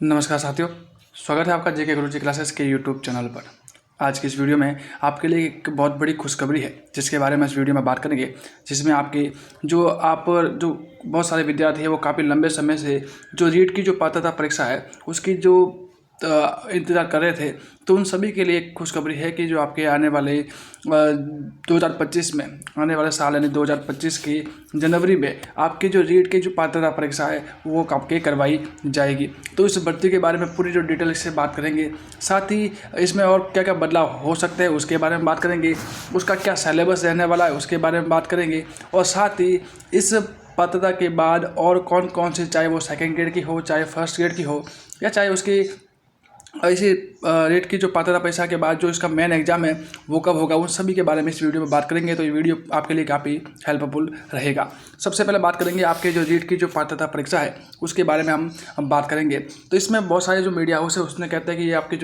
नमस्कार साथियों, स्वागत है आपका जेके गुरुजी क्लासेस के यूट्यूब चैनल पर। आज की इस वीडियो में आपके लिए एक बहुत बड़ी खुशखबरी है जिसके बारे में इस वीडियो में बात करेंगे, जिसमें आपके जो बहुत सारे विद्यार्थी हैं वो काफ़ी लंबे समय से जो रीट की जो पात्रता परीक्षा है उसकी जो इंतज़ार कर रहे थे, तो उन सभी के लिए एक खुशखबरी है कि जो आपके आने वाले 2025 में आने वाले साल यानी 2025 की जनवरी में आपकी जो रीट की जो पात्रता परीक्षा है वो आपके करवाई जाएगी। तो इस भर्ती के बारे में पूरी जो डिटेल से बात करेंगे, साथ ही इसमें और क्या क्या बदलाव हो सकते हैं उसके बारे में बात करेंगे, उसका क्या सिलेबस रहने वाला है उसके बारे में बात करेंगे, और साथ ही इस पात्रता के बाद और कौन कौन से, चाहे वो सेकेंड ग्रेड की हो, चाहे फर्स्ट ग्रेड की हो, या चाहे उसकी ऐसी रेट की जो पात्रता परीक्षा के बाद जो इसका मेन एग्जाम है वो कब होगा, उन सभी के बारे में इस वीडियो में बात करेंगे। तो ये वीडियो आपके लिए काफ़ी हेल्पफुल रहेगा। सबसे पहले बात करेंगे आपके जो रीट की जो पात्रता परीक्षा है उसके बारे में हम बात करेंगे। तो इसमें बहुत सारे जो मीडिया हाउस है उसने कहते हैं कि ये आपकी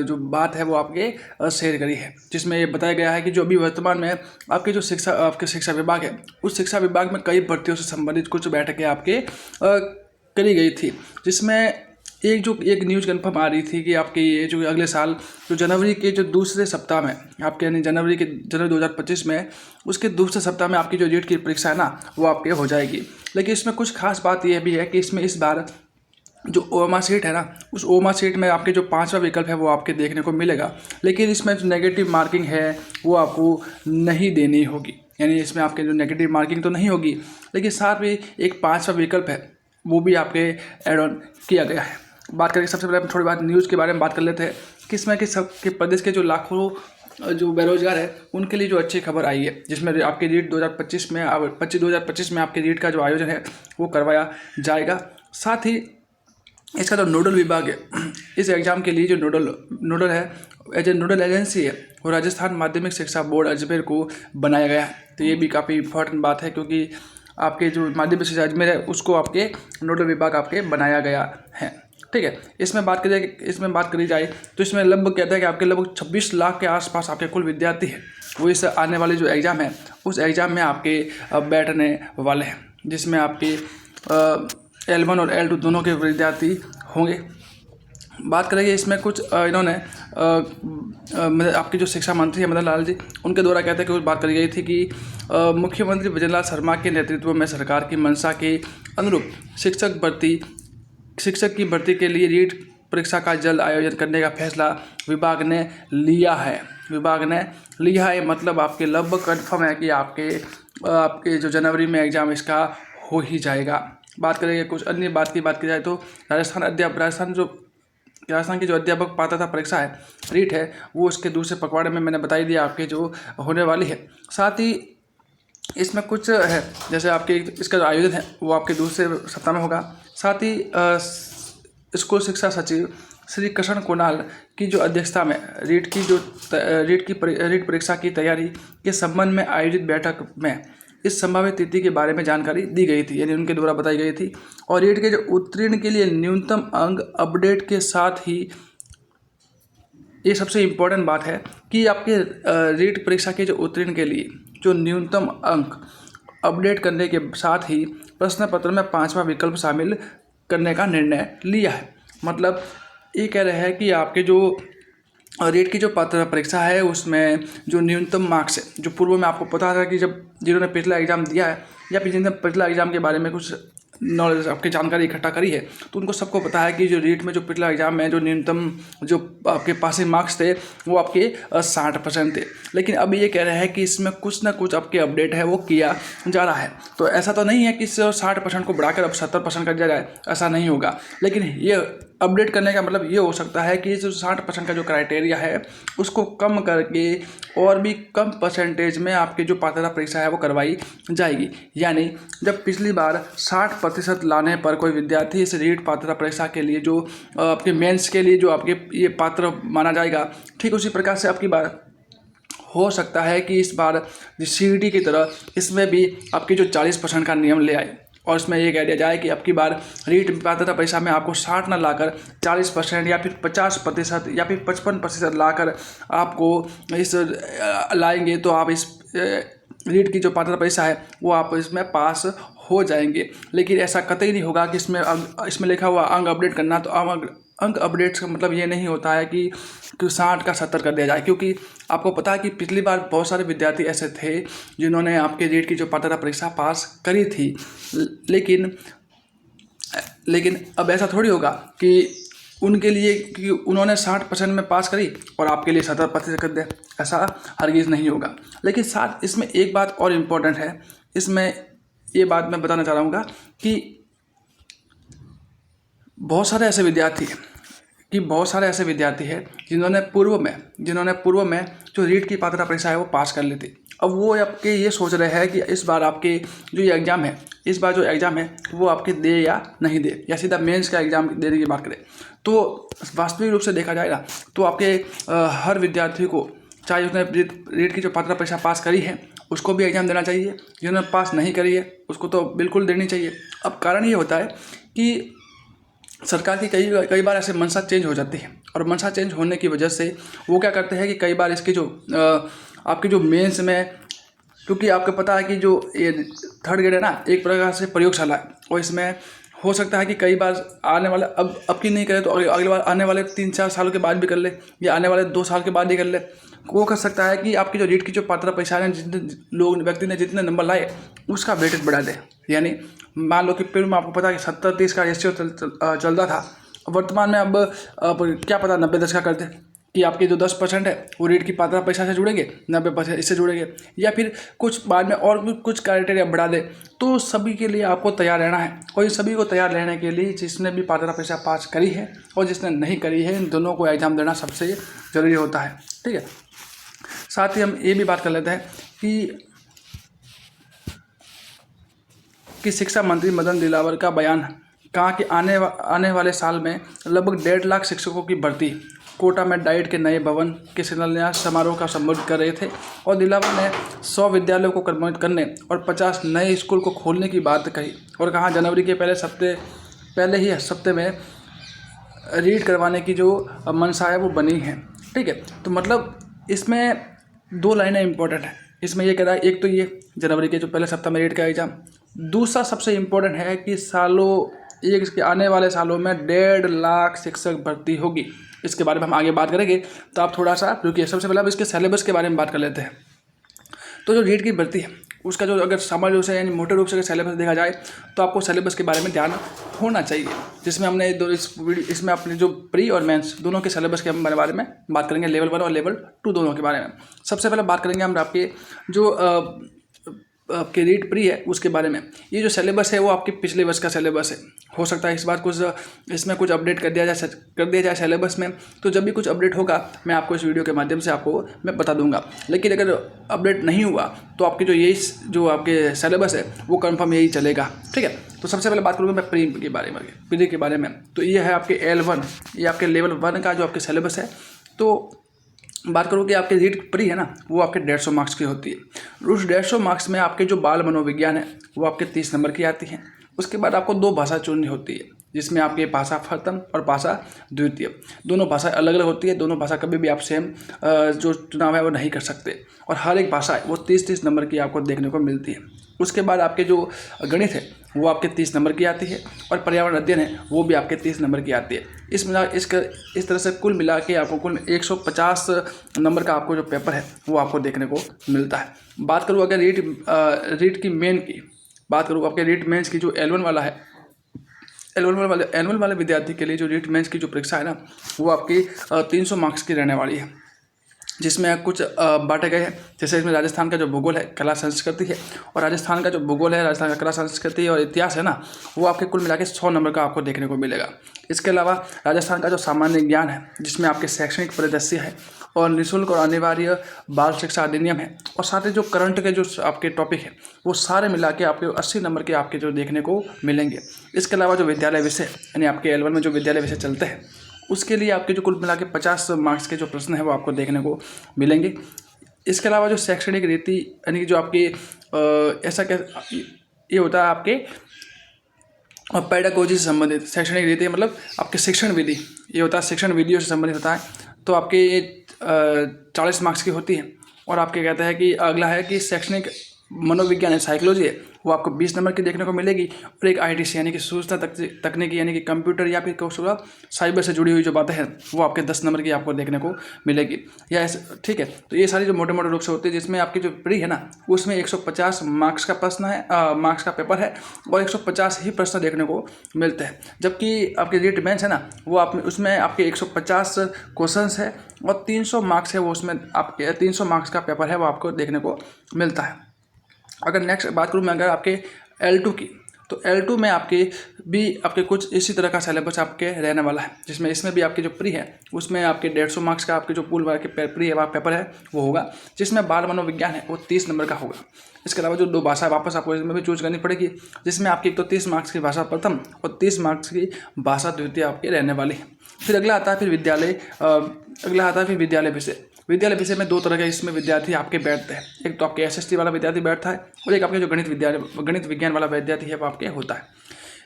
जो बात है वो आपके शेयर करी है, जिसमें ये बताया गया है कि जो अभी वर्तमान में आपके जो शिक्षा विभाग है उस शिक्षा विभाग में कई भर्तियों से संबंधित कुछ बैठकें आपके करी गई थी, जिसमें एक न्यूज़ कन्फर्म आ रही थी कि आपके ये जो अगले साल जो जनवरी के जो दूसरे सप्ताह में आपके यानी जनवरी 2025 में उसके दूसरे सप्ताह में आपकी जो रीट की परीक्षा है ना वो आपके हो जाएगी। लेकिन इसमें कुछ खास बात यह भी है कि इसमें इस बार जो ओमा सीट है ना, उस ओमा सीट में आपके जो 5वां विकल्प है वो आपके देखने को मिलेगा, लेकिन इसमें जो नेगेटिव मार्किंग है वो आपको नहीं देनी होगी। यानी इसमें आपके जो नेगेटिव मार्किंग तो नहीं होगी, लेकिन साथ में एक 5वां विकल्प है वो भी आपके एड ऑन किया गया है। बात करेंगे सबसे पहले हम थोड़ी बात न्यूज़ के बारे में बात कर लेते हैं कि इसमें कि सबके प्रदेश के जो लाखों जो बेरोजगार है उनके लिए जो अच्छी खबर आई है, जिसमें आपकी रीट 2025 में आपके रीट का जो आयोजन है वो करवाया जाएगा। साथ ही इसका जो नोडल विभाग है इस एग्ज़ाम के लिए जो नोडल एजेंसी है वो राजस्थान माध्यमिक शिक्षा बोर्ड अजमेर को बनाया गया है। तो ये भी काफ़ी इंपॉर्टेंट बात है, क्योंकि आपके जो माध्यमिक शिक्षा अजमेर है उसको आपके नोडल विभाग आपके बनाया गया है। ठीक है, इसमें बात करी जाए तो इसमें लगभग कहता है कि आपके लगभग 26 लाख के आसपास आपके कुल विद्यार्थी हैं वो इस आने वाले जो एग्ज़ाम है उस एग्ज़ाम में आपके बैठने वाले हैं, जिसमें आपके L1 और L2 दोनों के विद्यार्थी होंगे। बात करेंगे इसमें कुछ इन्होंने आपके जो शिक्षा मंत्री है मदन लाल जी, उनके द्वारा कहते हैं कि कुछ बात करी गई थी कि मुख्यमंत्री भजनलाल शर्मा के नेतृत्व में सरकार की मंशा के अनुरूप शिक्षक की भर्ती के लिए रीट परीक्षा का जल्द आयोजन करने का फैसला विभाग ने लिया है। मतलब आपके लगभग कन्फर्म है कि आपके जो जनवरी में एग्ज़ाम इसका हो ही जाएगा। बात करेंगे कुछ अन्य बात की जाए तो राजस्थान की जो अध्यापक पात्रता परीक्षा है रीट है वो उसके दूसरे पखवाड़े में मैंने बता ही दिया आपके जो होने वाली है। साथ ही इसमें कुछ है, जैसे आपके इसका जो आयोजन है वो आपके दूसरे सप्ताह में होगा। साथ ही स्कूल शिक्षा सचिव श्री कृष्ण कुणाल की जो अध्यक्षता में रीट परीक्षा की तैयारी के संबंध में आयोजित बैठक में इस संभावित तिथि के बारे में जानकारी दी गई थी, यानी उनके द्वारा बताई गई थी। और रीट के जो उत्तीर्ण के लिए न्यूनतम अंक अपडेट के साथ ही ये सबसे इम्पोर्टेंट बात है कि आपके रीट परीक्षा के जो उत्तीर्ण के लिए जो न्यूनतम अंक अपडेट करने के साथ ही प्रश्न पत्र में 5वां विकल्प शामिल करने का निर्णय लिया है। मतलब ये कह रहे हैं कि आपके जो रीट की जो पात्रता परीक्षा है उसमें जो न्यूनतम मार्क्स है, जो पूर्व में आपको पता था कि जब जिन्होंने पिछला एग्ज़ाम दिया है या फिर जिन्होंने पिछला एग्ज़ाम के बारे में कुछ नॉलेज आपकी जानकारी इकट्ठा करी है तो उनको सबको पता है कि जो रीट में जो पिछला एग्ज़ाम में जो न्यूनतम जो आपके पासिंग मार्क्स थे वो आपके 60% थे। लेकिन अब ये कह रहे हैं कि इसमें कुछ ना कुछ आपके अपडेट है वो किया जा रहा है। तो ऐसा तो नहीं है कि इस 60% को बढ़ाकर अब 70% कर दिया जाए, ऐसा नहीं होगा। लेकिन ये अपडेट करने का मतलब ये हो सकता है कि जो 60% का जो क्राइटेरिया है उसको कम करके और भी कम परसेंटेज में आपकी जो पात्रता परीक्षा है वो करवाई जाएगी। यानी जब पिछली बार 60% लाने पर कोई विद्यार्थी इस रीट पात्रता परीक्षा के लिए जो आपके मेंस के लिए जो आपके ये पात्र माना जाएगा, ठीक उसी प्रकार से आपकी बार हो सकता है कि इस बार CET की तरह इसमें भी आपकी जो 40% का नियम ले आए और इसमें ये कह दिया जाए कि आपकी बार रीट पात्रता परीक्षा में आपको 60 ना लाकर 40% या फिर 50% या फिर 55% लाकर आपको इस लाएंगे तो आप इस रीट की जो पात्रता परीक्षा है वो आप इसमें पास हो जाएंगे। लेकिन ऐसा कतई नहीं होगा कि इसमें लिखा हुआ अंक अपडेट करना, तो अंक अपडेट का मतलब ये नहीं होता है कि 60 का 70 कर दिया जाए, क्योंकि आपको पता है कि पिछली बार बहुत सारे विद्यार्थी ऐसे थे जिन्होंने आपके रीट की जो पात्रता परीक्षा पास करी थी, लेकिन अब ऐसा थोड़ी होगा कि उनके लिए कि उन्होंने 60% में पास करी और आपके लिए 70% कर दे, ऐसा हरगिज़ नहीं होगा। लेकिन साथ इसमें एक बात और इम्पोर्टेंट है, इसमें ये बात मैं बताना चाह रहा हूँ कि बहुत सारे ऐसे विद्यार्थी हैं जिन्होंने पूर्व में जो रीट की पात्रता परीक्षा है वो पास कर ली थी। अब वो आपके ये सोच रहे हैं कि इस बार आपके जो एग्ज़ाम है वो आपके दे या नहीं दे, या सीधा मेंस का एग्ज़ाम देने की बात करें तो वास्तविक रूप से देखा जाए ना, तो आपके हर विद्यार्थी को, चाहे उसने रीट की जो पात्रता परीक्षा पास करी है उसको भी एग्ज़ाम देना चाहिए, जिन्होंने पास नहीं करी है उसको तो बिल्कुल देनी चाहिए। अब कारण ये होता है कि सरकार की कई बार ऐसे मंशा चेंज हो जाती है, और मंशा चेंज होने की वजह से वो क्या करते हैं कि कई बार इसकी जो आपके जो मेंस में, क्योंकि आपको पता है कि जो ये थर्ड ग्रेड है ना, एक प्रकार से प्रयोगशाला है, और इसमें हो सकता है कि कई बार आने वाले अब की नहीं करे तो अगली बार आने वाले 3-4 सालों के बाद भी कर ले, या आने वाले 2 साल के बाद ही कर ले। वो कर सकता है कि आपकी जो रीट की जो पात्रता परीक्षा है, व्यक्ति ने जितने नंबर लाए उसका वेटेज बढ़ा दे। यानी मान लो कि पूर्व में आपको पता है कि 70-30 का रेशियो चलता था, वर्तमान में अब क्या पता 90-10 का कर दे, कि आपके जो 10% है वो रीट की पात्रता परीक्षा से जुड़ेंगे, 90% इससे जुड़ेंगे, या फिर कुछ बाद में और भी कुछ क्राइटेरिया बढ़ा दे। तो सभी के लिए आपको तैयार रहना है, और इन सभी को तैयार रहने के लिए जिसने भी पात्रता परीक्षा पास करी है और जिसने नहीं करी है, इन दोनों को एग्ज़ाम देना सबसे ज़रूरी होता है। ठीक है, साथ ही हम ये भी बात कर लेते हैं कि शिक्षा मंत्री मदन दिलावर का बयान कहा कि आने वाले साल में लगभग 1.5 लाख शिक्षकों की भर्ती, कोटा में डाइट के नए भवन के शिलान्यास समारोह का संबोधित कर रहे थे, और दिलावर ने 100 विद्यालयों को कर्मरत करने और 50 नए स्कूल को खोलने की बात कही, और कहा जनवरी के पहले ही हफ्ते में रीड करवाने की जो मंशा है वो बनी है। ठीक है, तो मतलब इसमें 2 लाइनें इंपॉर्टेंट हैं। इसमें ये कह रहा है, एक तो ये जनवरी के जो पहले सप्ताह में रीड का एग्जाम, दूसरा सबसे इम्पोर्टेंट है कि आने वाले सालों में 1.5 लाख शिक्षक भर्ती होगी। इसके बारे में हम आगे बात करेंगे, तो आप थोड़ा सा रुकिए। सबसे पहले अब इसके सिलेबस के बारे में बात कर लेते हैं। तो जो रीट की भर्ती है उसका जो अगर सामान्य रूप से यानी मोटे रूप से सिलेबस देखा जाए तो आपको सिलेबस के बारे में ध्यान होना चाहिए, जिसमें हमने इसमें अपने जो प्री और मेंस दोनों के सिलेबस के बारे में बात करेंगे, लेवल 1 और लेवल 2 दोनों के बारे में। सबसे पहले बात करेंगे हम आपके जो आपके रीट प्री है उसके बारे में। ये जो सिलेबस है वो आपके पिछले वर्ष का सिलेबस है। हो सकता है इस बार इसमें कुछ अपडेट कर दिया जाए सिलेबस में, तो जब भी कुछ अपडेट होगा मैं आपको इस वीडियो के माध्यम से मैं बता दूंगा। लेकिन अगर अपडेट नहीं हुआ तो आपके जो आपके सिलेबस है वो कंफर्म यही चलेगा। ठीक है, तो सबसे पहले बात करूँगा मैं प्री के बारे में। तो ये है आपके L1, ये आपके लेवल 1 का जो आपके सिलेबस है। तो बात करूँ कि आपके रीट प्री है ना, वो आपके 150 मार्क्स की होती है। उस 150 मार्क्स में आपके जो बाल मनोविज्ञान है वो आपके 30 नंबर की आती है। उसके बाद आपको 2 भाषा चुननी होती है, जिसमें आपकी भाषा प्रथम और भाषा द्वितीय, दोनों भाषा अलग अलग होती है। दोनों भाषा कभी भी आप सेम जो चुनाव है वो नहीं कर सकते, और हर एक भाषा है वो 30-30 नंबर की आपको देखने को मिलती है। उसके बाद आपके जो गणित है वो आपके 30 नंबर की आती है, और पर्यावरण अध्ययन है वो भी आपके 30 नंबर की आती है। इस तरह से कुल मिला के आपको कुल 150 नंबर का आपको जो पेपर है वो आपको देखने को मिलता है। बात करूँ अगर रीट की मेन की बात करूँ, आपके रीट मेंस की जो L1 वाला है, L1 वाले विद्यार्थी के लिए जो रीट मेंस की जो परीक्षा है ना वो आपकी 300 मार्क्स की रहने वाली है, जिसमें कुछ बांटे गए हैं। जैसे इसमें राजस्थान का जो भूगोल है, कला संस्कृति है, और राजस्थान का जो भूगोल है, राजस्थान का कला संस्कृति और इतिहास है ना, वो आपके कुल मिला के 100 नंबर का आपको देखने को मिलेगा। इसके अलावा राजस्थान का जो सामान्य ज्ञान है, जिसमें आपके शैक्षणिक परिदृश्य है और निःशुल्क और अनिवार्य बाल शिक्षा अधिनियम है, और साथ ही जो करंट के जो आपके टॉपिक है वो सारे मिला के आपके 80 नंबर के आपके जो देखने को मिलेंगे। इसके अलावा जो विद्यालय विषय यानी आपके L1 में जो विद्यालय विषय चलते हैं उसके लिए आपके जो कुल मिला के 50 मार्क्स के जो प्रश्न है वो आपको देखने को मिलेंगे। इसके अलावा जो शैक्षणिक रीति यानी कि जो आपकी ये होता है आपके पेडागोजी से संबंधित शैक्षणिक रीति, मतलब आपके शिक्षण विधि, ये होता है शिक्षण विधियों से संबंधित होता है। तो आपके ये 40 मार्क्स की होती है। और आपके कहते हैं कि अगला है कि शैक्षणिक मनोविज्ञान है, साइकोलॉजी है, वो आपको 20 नंबर की देखने को मिलेगी। और एक ITC यानी कि सूचना तकनीकी यानी कि कंप्यूटर या फिर साइबर से जुड़ी हुई जो बातें हैं वो आपके 10 नंबर की आपको देखने को मिलेगी। या ऐसे ठीक है। तो ये सारी जो मोटे मोटे रूप से होती है, जिसमें आपकी जो प्री है ना उसमें 150 मार्क्स का प्रश्न है, मार्क्स का पेपर है और 150 ही प्रश्न देखने को मिलते हैं। जबकि आपके रीट मेंस है ना वो आप उसमें आपके 150 क्वेश्चंस है और 300 मार्क्स है, वो उसमें आपके 300 मार्क्स का पेपर है वो आपको देखने को मिलता है। अगर नेक्स्ट बात करूँ मैं अगर आपके L2 की, तो L2 में आपके कुछ इसी तरह का सिलेबस आपके रहने वाला है, जिसमें इसमें भी आपकी जो प्री है उसमें आपके 150 मार्क्स का आपके जो पूल वाला के प्री है पेपर है वो होगा, जिसमें बाल मनोविज्ञान है वो 30 नंबर का होगा। इसके अलावा जो 2 भाषा वापस आपको इसमें भी चूज करनी पड़ेगी, जिसमें आपकी एक तो 30 मार्क्स की भाषा प्रथम और 30 मार्क्स की भाषा द्वितीय आपके रहने वाली है। फिर अगला आता है फिर विद्यालय विषय। विद्यालय विषय में 2 तरह के इसमें विद्यार्थी आपके बैठते हैं। एक तो आपके SST वाला विद्यार्थी बैठता है और एक आपके जो गणित विज्ञान वाला विद्यार्थी है वो आपके होता है।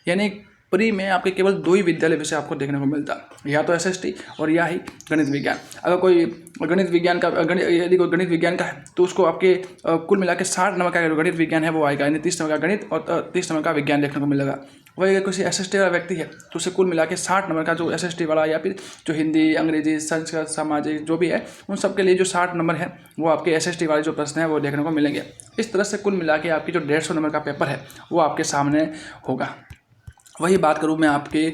यानी प्री में आपके केवल 2 ही विद्यालय विषय आपको देखने को मिलता है, या तो SST और या ही गणित विज्ञान। अगर कोई गणित विज्ञान का है तो उसको आपके कुल मिला के 60 नंबर का गणित विज्ञान है वो आएगा, यानी 30 नंबर का गणित और 30 नंबर का विज्ञान देखने को मिलेगा। वही अगर किसी SST वाला व्यक्ति है तो उसे कुल मिला के 60 नंबर का जो SST वाला या फिर जो हिंदी, अंग्रेजी, संस्कृत, सामाजिक जो भी है उन सब के लिए जो 60 नंबर है वो आपके SST वाले जो प्रश्न है वो देखने को मिलेंगे। इस तरह से कुल मिला के आपकी जो 150 नंबर का पेपर है वो आपके सामने होगा। वही बात करूँ मैं आपके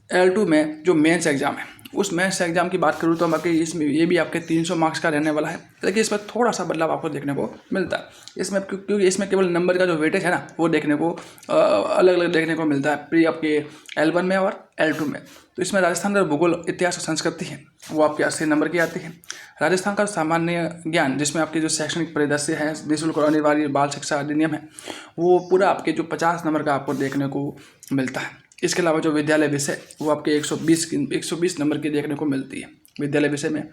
L2 में जो मेंस एग्ज़ाम है, उस मेंस एग्ज़ाम की बात करूँ तो आपके इसमें ये भी आपके 300 मार्क्स का रहने वाला है, लेकिन इसमें थोड़ा सा बदलाव आपको देखने को मिलता है। इसमें क्योंकि इसमें केवल नंबर का जो वेटेज है ना वो देखने को अलग अलग देखने को मिलता है प्री आपके L1 में और L2 में। तो इसमें राजस्थान का भूगोल, इतिहास और संस्कृति है वो आपके 80 नंबर की आती है। राजस्थान का सामान्य ज्ञान, जिसमें आपके जो शैक्षणिक परिदृश्य है, निःशुल्क और अनिवार्य बाल शिक्षा अधिनियम है, वो पूरा आपके जो 50 नंबर का आपको देखने को मिलता है। इसके अलावा जो विद्यालय विषय वो आपके 120 नंबर की देखने को मिलती है। विद्यालय विषय में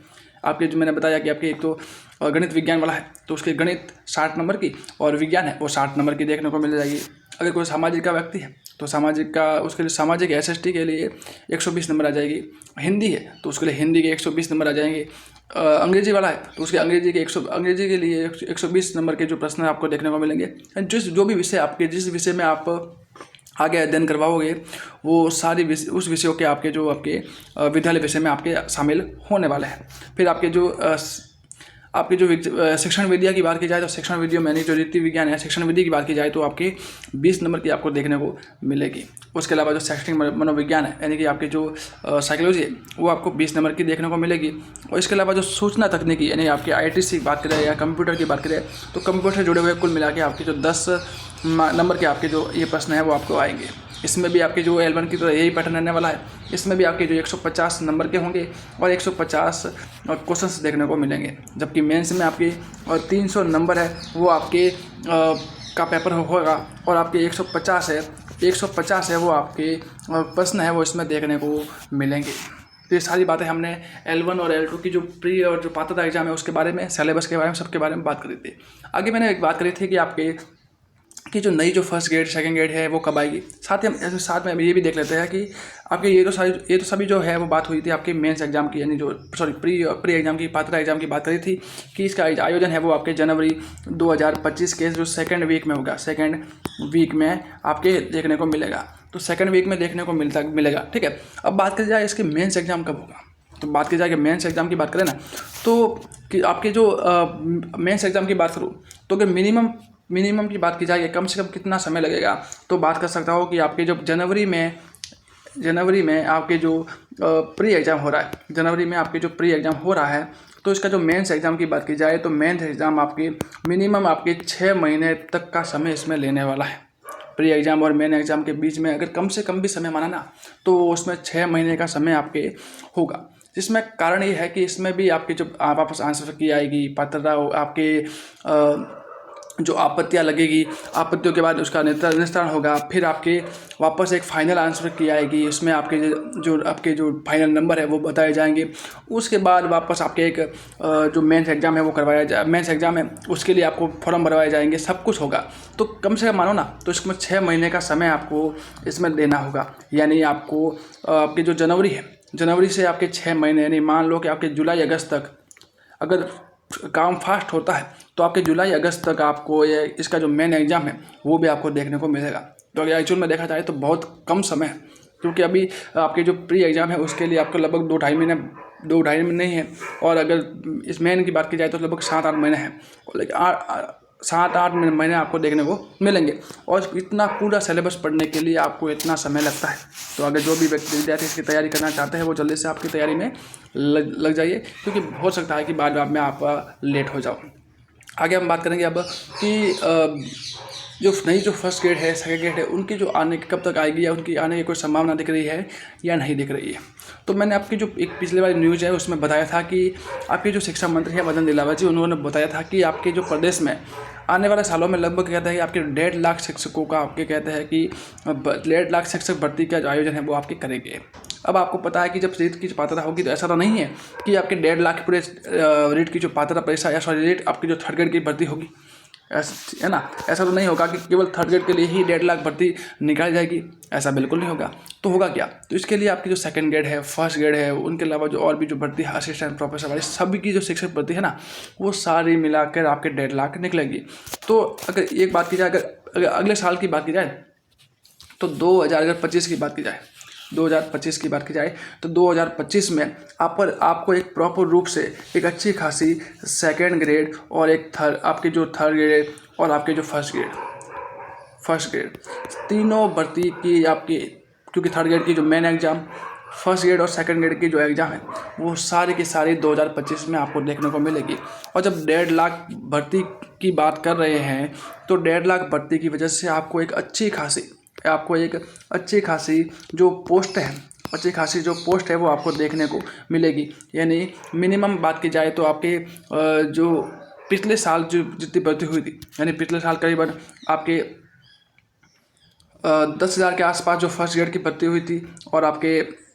आपके जो मैंने बताया कि आपके एक तो गणित विज्ञान वाला है तो उसके गणित 60 नंबर की और विज्ञान है वो 60 नंबर की देखने को मिल जाएगी। अगर कोई सामाजिक का व्यक्ति है तो उसके लिए सामाजिक SST के लिए 120 नंबर आ जाएगी। हिंदी है तो उसके लिए हिंदी के 120 नंबर आ जाएंगे। अंग्रेजी वाला है तो उसके अंग्रेजी के लिए 120 नंबर के जो प्रश्न आपको देखने को मिलेंगे। जिस विषय में आप आगे अध्ययन करवाओगे वो सारी उस विषयों के आपके विद्यालय विषय में आपके शामिल होने वाले हैं। फिर आपके जो शिक्षण विद्या की बात की जाए तो शिक्षण विद्या में जो रीति विज्ञान है, शिक्षण विधि की बात की जाए तो आपके 20 नंबर की आपको देखने को मिलेगी। उसके अलावा जो शैक्षणिक मनोविज्ञान है यानी कि आपके जो साइकोलॉजी है वो आपको 20 नंबर की देखने को मिलेगी। और इसके अलावा जो सूचना तकनीकी यानी आपके ITC की बात करें या कंप्यूटर की बात करें तो कंप्यूटर से जुड़े हुए कुल मिला के आपके जो 10 नंबर के आपके जो ये प्रश्न है वो आपको आएंगे। इसमें भी आपके जो L1 की तरह यही पैटर्न रहने वाला है। इसमें भी आपके जो 150 नंबर के होंगे और 150 क्वेश्चंस देखने को मिलेंगे। जबकि मेंस में आपके 300 नंबर है वो आपके का पेपर होगा और आपके 150 है वो आपके प्रश्न है वो इसमें देखने को मिलेंगे। तो ये सारी बातें हमने L1 और L2 की जो प्री और जो पात्रता एग्जाम है उसके बारे में, सिलेबस के बारे में, सबके बारे में बात करी थी। आगे मैंने एक बात करी थी कि आपके कि जो नई जो फर्स्ट ग्रेड सेकंड ग्रेड है वो कब आएगी। साथ में ये भी देख लेते हैं कि आपके ये तो सभी जो है वो बात हुई थी आपके मेंस एग्जाम की, यानी जो प्री एग्जाम की पात्रता एग्जाम की बात करी थी कि इसका आयोजन है वो आपके जनवरी 2025 के जो सेकंड वीक में होगा। सेकंड वीक में आपके देखने को मिलेगा, तो सेकंड वीक में देखने को मिलेगा। ठीक है। अब बात करी जाए इसके मेंस एग्जाम कब होगा, तो बात की जाए कि मेंस एग्जाम की बात करें ना तो कि आपके जो मेंस एग्जाम की बात करूँ तो अगर मिनिमम की बात की जाए कम से कम कितना समय लगेगा तो बात कर सकता हूँ कि आपके जो जनवरी में आपके जो प्री एग्ज़ाम हो रहा है, जनवरी में आपके जो प्री एग्ज़ाम हो रहा है तो इसका जो मेंस एग्ज़ाम की बात की जाए तो मेंस एग्ज़ाम आपके मिनिमम आपके 6 महीने तक का समय इसमें लेने वाला है। प्री एग्ज़ाम और मेन एग्ज़ाम के बीच में अगर कम से कम भी समय माना ना तो उसमें 6 महीने का समय आपके होगा। जिसमें कारण ये है कि इसमें भी आपके जो वापस आंसर की आएगी, पात्रता आपके जो आपत्तियां लगेगी, आपत्तियों के बाद उसका निस्तारण होगा, फिर आपके वापस एक फाइनल आंसर की आएगी, उसमें आपके जो फाइनल नंबर है वो बताए जाएंगे। उसके बाद वापस आपके एक जो मेंस एग्ज़ाम है वो मेंस एग्ज़ाम है उसके लिए आपको फॉर्म भरवाए जाएंगे, सब कुछ होगा। तो कम से कम मानो ना तो इसमें 6 महीने का समय आपको इसमें देना होगा। यानी आपको आपके जो जनवरी से आपके 6 महीने, यानी मान लो कि आपके जुलाई अगस्त तक अगर काम फास्ट होता है तो आपके जुलाई अगस्त तक आपको ये इसका जो मेन एग्ज़ाम है वो भी आपको देखने को मिलेगा। तो अगर एक्चुअल में देखा जाए तो बहुत कम समय है, क्योंकि अभी आपके जो प्री एग्ज़ाम है उसके लिए आपको लगभग 2-2.5 महीने नहीं है, और अगर इस मेन की बात की जाए तो लगभग 7-8 महीने हैं, लेकिन 7-8 महीने आपको देखने को मिलेंगे। और इतना पूरा सिलेबस पढ़ने के लिए आपको इतना समय लगता है। तो अगर जो भी व्यक्ति विद्यार्थी इसकी तैयारी करना चाहते हैं वो जल्दी से आपकी तैयारी में लग जाइए, क्योंकि हो सकता है कि बाद में आप लेट हो जाओ। आगे हम बात करेंगे अब कि जो फर्स्ट ग्रेड है, सेकंड ग्रेड है, उनकी जो आने कब तक आएगी या उनकी आने की कोई संभावना दिख रही है या नहीं दिख रही है। तो मैंने आपकी जो एक पिछले वाली न्यूज़ है उसमें बताया था कि आपके जो शिक्षा मंत्री हैं मदन दिलावर जी, उन्होंने बताया था कि आपके जो प्रदेश में आने वाले सालों में लगभग कहते हैं कि आपके 1.5 लाख शिक्षकों का आपके कहते हैं कि 1.5 लाख शिक्षक भर्ती का जो आयोजन है वो आपके करेंगे। अब आपको पता है कि जब रीट की पात्रता होगी तो ऐसा तो नहीं है कि आपके 1.5 लाख पूरे रीट की जो पात्रता परीक्षा या रीट आपकी जो थर्ड ग्रेड की भर्ती होगी, है ना, ऐसा तो नहीं होगा कि केवल थर्ड ग्रेड के लिए ही 1.5 लाख भर्ती निकाली जाएगी, ऐसा बिल्कुल नहीं होगा। तो होगा क्या, तो इसके लिए आपकी जो सेकंड ग्रेड है, फर्स्ट ग्रेड है, उनके अलावा जो और भी जो भर्ती है असिस्टेंट प्रोफेसर वाली सभी की जो शिक्षक भर्ती है ना, वो सारी मिलाकर आपके 1.5 लाख निकलेगी। तो अगर एक बात की जाए, अगर अगले साल की बात की जाए तो 2025 की बात की जाए, 2025 की बात की जाए तो 2025 में आपको एक प्रॉपर रूप से एक अच्छी खासी सेकेंड ग्रेड और एक आपके जो थर्ड ग्रेड और आपके जो फर्स्ट ग्रेड तीनों भर्ती की आपकी, क्योंकि थर्ड ग्रेड की जो मेन एग्ज़ाम, फर्स्ट ग्रेड और सेकंड ग्रेड की जो एग्ज़ाम है वो सारी की सारी 2025 में आपको देखने को मिलेगी। और जब 1.5 लाख भर्ती की बात कर रहे हैं तो 1.5 लाख भर्ती की वजह से आपको एक अच्छी खासी जो पोस्ट है वो आपको देखने को मिलेगी। यानी मिनिमम बात की जाए तो आपके जो पिछले साल जो जितनी भर्ती हुई थी, यानी पिछले साल करीबन आपके 10,000 के आसपास जो फर्स्ट ग्रेड की भर्ती हुई थी, और आपके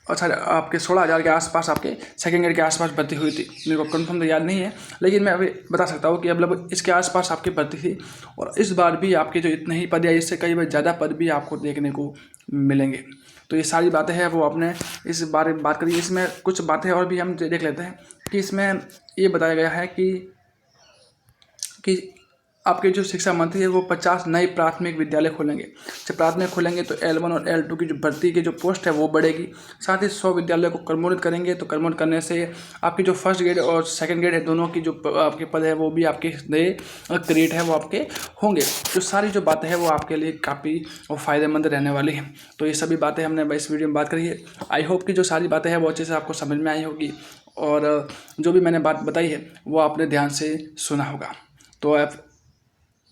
16,000 के आसपास आपके सेकंड ग्रेड के आसपास भर्ती हुई थी। मेरे को कंफर्म तो याद नहीं है, लेकिन मैं अभी बता सकता हूँ कि अब लगभग इसके आसपास आपकी भर्ती थी। और इस बार भी आपके जो इतने ही पद या इससे कई बार ज़्यादा पद भी आपको देखने को मिलेंगे। तो ये सारी बातें हैं वो आपने इस बारे में बात करी। इसमें कुछ बातें और भी हम देख लेते हैं कि इसमें ये बताया गया है कि आपके जो शिक्षा मंत्री है वो 50 नए प्राथमिक विद्यालय खोलेंगे। जब प्राथमिक खोलेंगे तो L1 और L2 की जो भर्ती की जो पोस्ट है वो बढ़ेगी। साथ ही 100 विद्यालय को क्रमोन्नत करेंगे। तो क्रमोन्नत करने से आपकी जो फर्स्ट ग्रेड और सेकंड ग्रेड है दोनों की जो आपके पद है वो भी आपके नए क्रिएट है वो आपके होंगे। तो सारी जो बातें हैं वो आपके लिए काफ़ी फ़ायदेमंद रहने वाली हैं। तो ये सभी बातें हमने इस वीडियो में बात करी है। आई होप कि जो सारी बातें हैं वो अच्छे से आपको समझ में आई होगी, और जो भी मैंने बात बताई है वो आपने ध्यान से सुना होगा। तो आप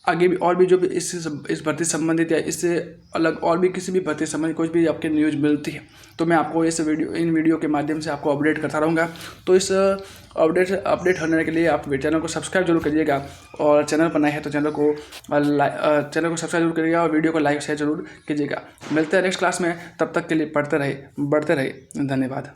आगे भी और भी जो भी इस भर्ती संबंधित या इससे अलग और भी किसी भी भर्ती संबंधित कुछ भी आपके न्यूज़ मिलती है तो मैं आपको इन वीडियो के माध्यम से आपको अपडेट करता रहूँगा। तो इस अपडेट होने के लिए आप चैनल को सब्सक्राइब जरूर करिएगा, और चैनल पर नए हैं तो चैनल को सब्सक्राइब जरूर करिएगा और वीडियो को लाइक शेयर जरूर कीजिएगा। मिलते हैं नेक्स्ट क्लास में, तब तक के लिए पढ़ते रहे, बढ़ते रहे। धन्यवाद।